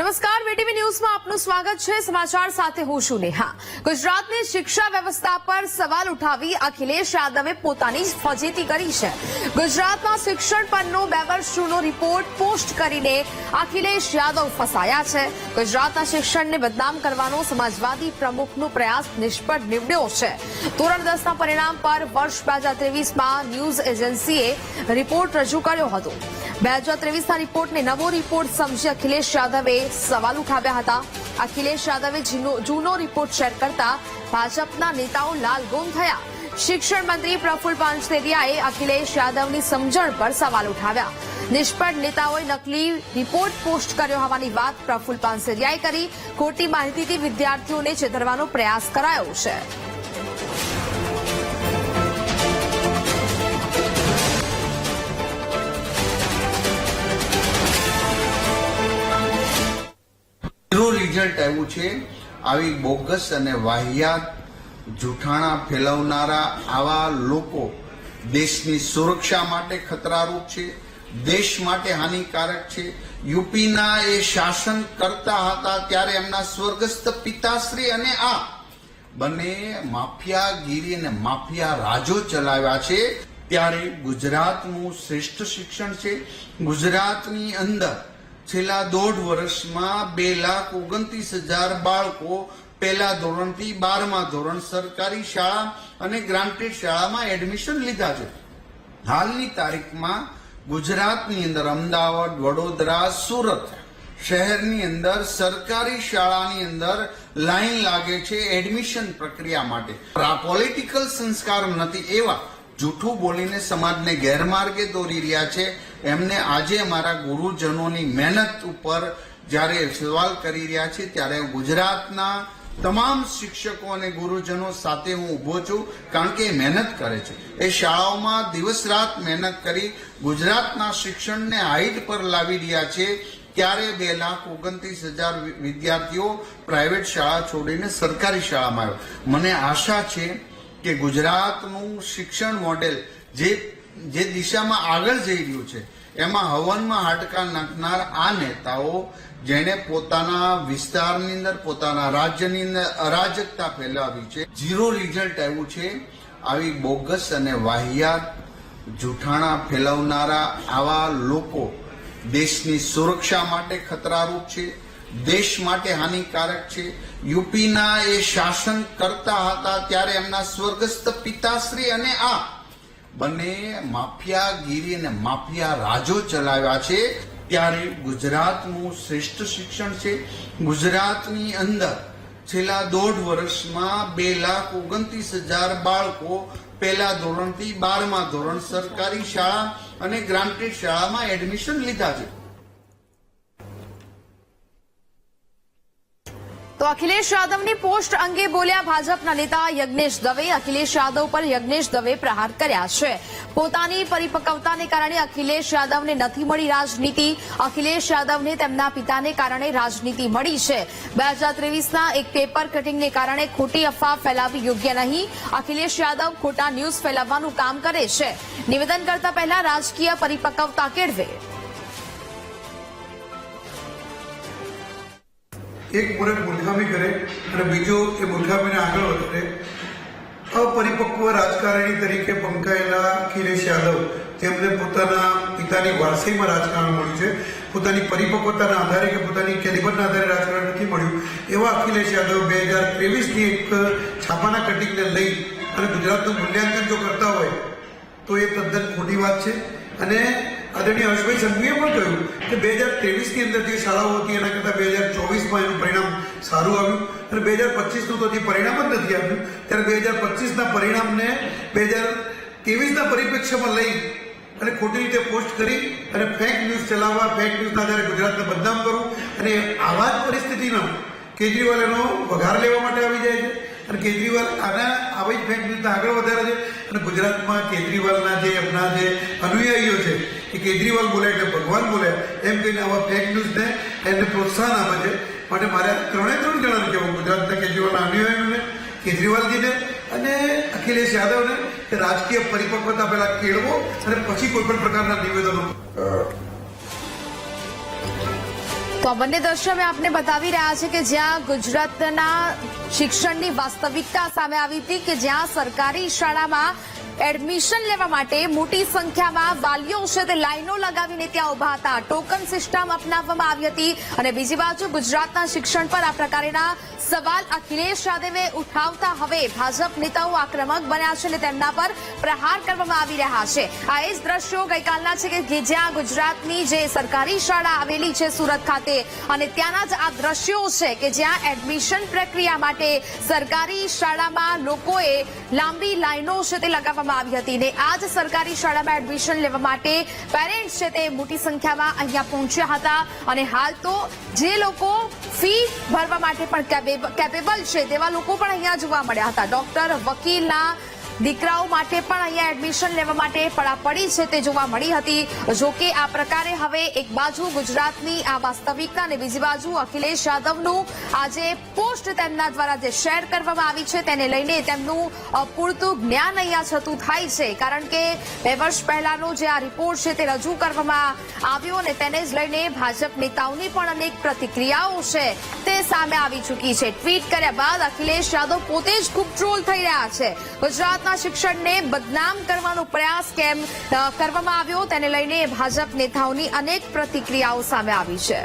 નમસ્કાર, વીટીવી ન્યૂઝમાં આપનું સ્વાગત છે। સમાચાર સાથે હું છું નેહા। ગુજરાતની શિક્ષા વ્યવસ્થા પર સવાલ ઉઠાવી અખિલેશ યાદવે પોતાની જ ફજેતી કરી છે। ગુજરાતમાં શિક્ષણ પરનો 2 વર્ષ જૂનો રિપોર્ટ પોસ્ટ કરીને અખિલેશ યાદવ ફસાયા છે। ગુજરાતના શિક્ષણને બદનામ કરવાનો સમાજવાદી પ્રમુખનો પ્રયાસ નિષ્ફળ નીવડ્યો છે। ધોરણ 10ના પરિણામ પર વર્ષ 2023માં ન્યૂઝ એજન્સીએ રિપોર્ટ રજૂ કર્યો હતો। 2023ના રિપોર્ટને નવો રિપોર્ટ સમજી અખિલેશ યાદવે સવાલ ઉઠાવ્યા હતા। અખિલેશ યાદવે જૂનો રિપોર્ટ શેર કરતા ભાજપના નેતાઓ લાલગુમ થયા। શિક્ષણ મંત્રી પ્રફુલ્લ પાનસેરિયાએ અખિલેશ યાદવની સમજણ પર સવાલ ઉઠાવ્યા। નિષ્ફળ નેતાઓએ નકલી રિપોર્ટ પોસ્ટ કર્યો હોવાની વાત પ્રફુલ્લ પાનસેરિયાએ કરી। ખોટી માહિતીથી વિદ્યાર્થીઓને છેતરવાનો પ્રયાસ કરાયો છે। રિઝલ્ટ આવ્યું છે। આવી બોગસ અને વાહિયાત જૂઠાણા ફેલાવનારા આવા લોકો દેશની સુરક્ષા માટે ખતરારૂપ છે, દેશ માટે હાનિકારક છે। યુપીના એ શાસન કરતા હતા ત્યારે એમના સ્વર્ગસ્થ પિતાશ્રી અને આ બંને માફિયાગીરી અને માફિયા રાજો ચલાવ્યા છે। ત્યારે ગુજરાતનું શ્રેષ્ઠ શિક્ષણ છે। ગુજરાતની અંદર છેલ્લા 1.5 વર્ષમાં 2,29,000 બાળકો પહેલા ધોરણથી 12મા ધોરણ સરકારી શાળા અને ગ્રાન્ટેડ શાળામાં એડમિશન લીધા છે। હાલની તારીખમાં ગુજરાતની અંદર અમદાવાદ, વડોદરા, સુરત શહેરની અંદર સરકારી શાળાની અંદર લાઈન લાગે છે એડમિશન પ્રક્રિયા માટે। આ પોલિટિકલ સંસ્કાર નથી એવા જૂઠું બોલીને સમાજને ગેરમાર્ગે દોરી રહ્યા છે। એમને આજે અમારા ગુરુજનોની મહેનત ઉપર જ્યારે સવાલ કરી રહ્યા છે ત્યારે ગુજરાતના તમામ શિક્ષકો અને ગુરુજનો સાથે હું ઉભો છું, કારણ કે એ મહેનત કરે છે। એ શાળાઓમાં દિવસ રાત મહેનત કરી ગુજરાતના શિક્ષણને હાઈટ પર લાવી રહ્યા છે। ત્યારે 2,29,000 વિદ્યાર્થીઓ પ્રાઇવેટ શાળા છોડીને સરકારી શાળામાં આવ્યા। મને આશા છે કે ગુજરાતનું શિક્ષણ મોડેલ જે દિશામાં આગળ જઈ રહ્યું છે એમાં હવનમાં હાડકા નાખનાર આ નેતાઓ જેણે પોતાના વિસ્તારની અંદર પોતાના રાજ્યની અંદર અરાજકતા ફેલાવી છે, 0 રિઝલ્ટ આવ્યું છે। આવી બોગસ અને વાહિયાત જૂઠાણા ફેલાવનારા આવા લોકો દેશની સુરક્ષા માટે ખતરારૂપ છે, દેશ માટે હાનિકારક છે। યુપીના એ શાસન કરતા હતા ત્યારે એમના સ્વર્ગસ્થ પિતાશ્રી અને આ બંને માફિયાગીરી અને માફિયા રાજો ચલાવ્યા છે। ત્યારે ગુજરાતનું શ્રેષ્ઠ શિક્ષણ છે। ગુજરાતની અંદર છેલ્લા 1.5 વર્ષમાં 2,29,000 બાળકો પહેલા ધોરણથી 12મા ધોરણ સરકારી શાળા અને ગ્રાન્ટેડ શાળામાં એડમિશન લીધા છે। તો અખિલેશ યાદવની પોસ્ટ અંગે બોલ્યા ભાજપના નેતા યજ્ઞેશ દવે। અખિલેશ યાદવ પર યજ્ઞેશ દવે પ્રહાર કર્યા છે। પોતાની પરિપક્વતાને કારણે અખિલેશ યાદવને નથી મળી રાજનીતિ। અખિલેશ યાદવને તેમના પિતાને કારણે રાજનીતિ મળી છે। 2023ના એક પેપર કટિંગને કારણે ખોટી અફવા ફેલાવી યોગ્ય નહીં। અખિલેશ યાદવ ખોટા ન્યૂઝ ફેલાવવાનું કામ કરે છે। નિવેદન કરતા પહેલા રાજકીય પરિપક્વતા કેળવે। એક મુરત મૂર્ખામી કરે અને બીજો એ મૂર્ખામીને આગળ વધારે અપરિપક્વ રાજકારણી તરીકે પંકાયેલા અખિલેશ યાદવ, જેમને પોતાના પિતાની વારસાઈમાં રાજકારણ મળ્યું છે, પોતાની પરિપક્વતાના આધારે કે પોતાની કેલિબરના આધારે રાજકારણ નથી મળ્યું, એવા અખિલેશ યાદવ 2023ની એક છાપાના કટિંગને લઈ અને ગુજરાતનું મૂલ્યાંકન જો કરતા હોય તો એ તદ્દન ખોટી વાત છે। અને આદરણીય હર્ષભાઈ સંઘવીએ પણ કહ્યું કે 2023ની અંદર જે શાળાઓ હતી એના કરતાં 2024માં એનું પરિણામ સારું આવ્યું અને 2025નું તો હજી પરિણામ જ નથી આવ્યું। ત્યારે 2025ના પરિણામને 2023ના પરિપ્રેક્ષ્યમાં લઈ અને ખોટી રીતે પોસ્ટ કરી અને ફેક ન્યૂઝ ચલાવવા, ફેક ન્યૂઝના આધારે ગુજરાતને બદનામ કરવું અને આવા જ પરિસ્થિતિમાં કેજરીવાલ એનો વઘાર લેવા માટે આવી જાય છે અને કેજરીવાલ આવી જ ફેક ન્યૂઝને આગળ વધારે છે। અને ગુજરાતમાં કેજરીવાલના જે એમના જે અનુયાયીઓ છે એ કેજરીવાલ બોલે એટલે ભગવાન બોલે એમ કહીને આવા ફેક ન્યૂઝને એમને પ્રોત્સાહન આપે છે। માટે મારે 3 જણાને કહેવું, ગુજરાતના કેજરીવાલના અનુયાયીઓને, કેજરીવાલજીને અને અખિલેશ યાદવને કે રાજકીય પરિપક્વતા પહેલા કેળવો અને પછી કોઈ પણ પ્રકારના નિવેદનો તો આ બંને દ્રશ્ય મેં આપને બતાવી રહ્યા છે કે જ્યાં ગુજરાતના શિક્ષણની વાસ્તવિકતા સામે આવી હતી કે જ્યાં સરકારી શાળામાં એડમિશન લેવા માટે મોટી સંખ્યામાં વાલીઓ છે તે લાઈનો લગાવીને ત્યાં ઉભા હતા. ટોકન સિસ્ટમ અપનાવવામાં આવી હતી અને બીજી બાજુ ગુજરાતના શિક્ષણ પર આ પ્રકારના સવાલ અખિલેશ યાદવે ઉઠાવતા હવે ભાજપ નેતાઓ આક્રમક બન્યા છે અને તેમના પર પ્રહાર કરવામાં આવી રહ્યા છે. આ એ જ દ્રશ્યો ગઈકાલના છે કે જ્યાં ગુજરાતની જે સરકારી શાળા આવેલી છે સુરત ખાતે અને ત્યાંના જ આ દ્રશ્યો છે કે જ્યાં એડમિશન પ્રક્રિયા માટે સરકારી શાળામાં લોકોએ લાંબી લાઈનો છે તે લગાવવામાં આવી હતી ને આ જ સરકારી શાળામાં એડમિશન લેવા માટે પેરેન્ટ્સ છે તે મોટી સંખ્યામાં અહીંયા પહોંચ્યા હતા અને હાલ તો જે લોકો ફી ભરવા માટે પણ કેપેબલ છે તેવા લોકો પણ અહીંયા જોવા મળ્યા હતા. ડોક્ટર, વકીલના દીકરાઓ માટે પણ અહીંયા એડમિશન લેવા માટે પડાપડી છે તે જોવા મળી હતી. જોકે આ પ્રકારે હવે એક બાજુ ગુજરાતની આ વાસ્તવિકતા અને બીજી બાજુ અખિલેશ યાદવનું આજે પોસ્ટ તેમના દ્વારા જે શેર કરવામાં આવી છે તેને લઈને તેમનું પૂરતું જ્ઞાન અહીંયા છતું થાય છે. કારણ કે 2 વર્ષ પહેલાનો જે આ રિપોર્ટ છે તે રજૂ કરવામાં આવ્યો અને તેને જ લઈને ભાજપ નેતાઓની પણ અનેક પ્રતિક્રિયાઓ છે તે સામે આવી ચૂકી છે. ટ્વીટ કર્યા બાદ અખિલેશ યાદવ પોતે જ ખૂબ ટ્રોલ થઈ રહ્યા છે. ગુજરાતના શિક્ષણને બદનામ કરવાનો પ્રયાસ કેમ કરવામાં આવ્યો તેને લઈને ભાજપ નેતાઓની અનેક પ્રતિક્રિયાઓ સામે આવી છે.